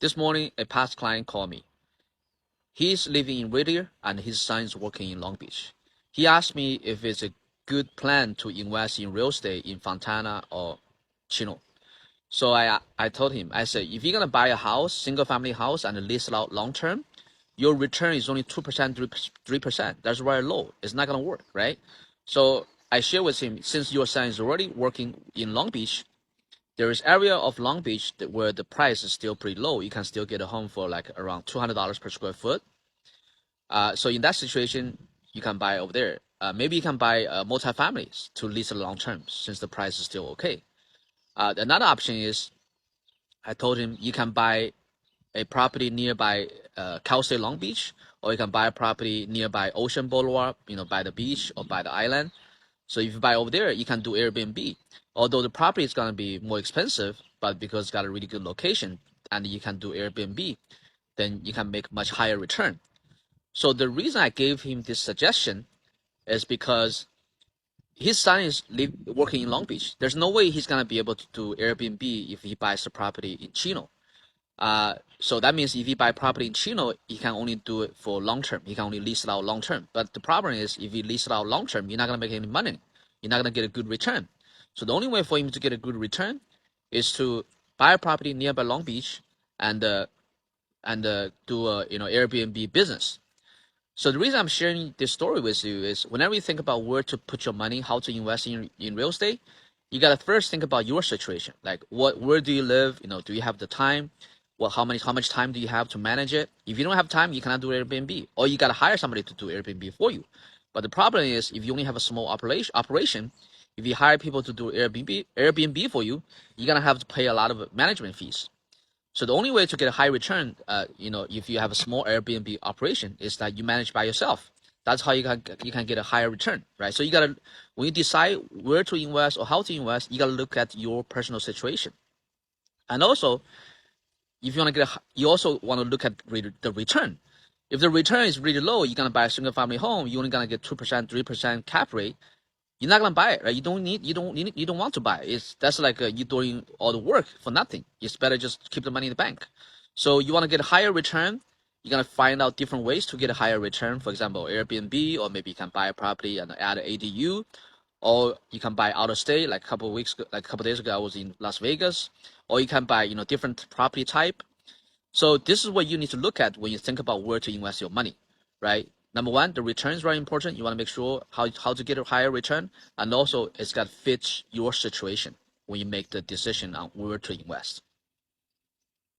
This morning, a past client called me. He's living in Whittier and his son is working in Long Beach. He asked me if it's a good plan to invest in real estate in Fontana or Chino. So I told him, I said, if you're gonna buy a house, single family house, and lease it out long term, your return is only 2%, 3%. That's very low. It's not gonna work, right? So I share with him, since your son is already working in Long Beach, there is area of Long Beach where the price is still pretty low. You can still get a home for like around $200 per square foot. So in that situation, you can buy over there. Maybe you can buy multi-families to lease long term since the price is still okay. Another option is, I told him you can buy a property nearby Cal State Long Beach, or you can buy a property nearby Ocean Boulevard, by the beach or by the island. So if you buy over there, you can do Airbnb. Although the property is going to be more expensive, but because it's got a really good location and you can do Airbnb, then you can make much higher return. So the reason I gave him this suggestion is because his son is working in Long Beach. There's no way he's going to be able to do Airbnb if he buys the property in Chino. So that means if he buy property in Chino, he can only do it for long term. He can only lease it out long term. But the problem is, if you lease it out long term, you're not gonna make any money. You're not gonna get a good return. So the only way for him to get a good return is to buy a property nearby Long Beach and do a Airbnb business. So the reason I'm sharing this story with you is whenever you think about where to put your money, how to invest in real estate, you gotta first think about your situation. Like where do you live? Do you have the time? Well, how much time do you have to manage it? If you don't have time, you cannot do Airbnb, or you gotta hire somebody to do Airbnb for you. But the problem is, if you only have a small operation, if you hire people to do Airbnb for you, you're gonna have to pay a lot of management fees. So the only way to get a high return, if you have a small Airbnb operation, is that you manage by yourself. That's how you can get a higher return, right? So when you decide where to invest or how to invest, you gotta look at your personal situation, and also if you want to you also want to look at the return. If the return is really low, you're gonna buy a single family home, you're only gonna get 2%, 3% cap rate. You're not gonna buy it, right? You don't want to buy it. That's like you doing all the work for nothing. It's better just keep the money in the bank. So you want to get a higher return. You're gonna find out different ways to get a higher return. For example, Airbnb, or maybe you can buy a property and add an ADU, or you can buy out of state. Like a couple of days ago, I was in Las Vegas. Or you can buy different property type. So this is what you need to look at when you think about where to invest your money, right? Number one, the return is very important. You want to make sure how to get a higher return, and also it's got to fit your situation when you make the decision on where to invest.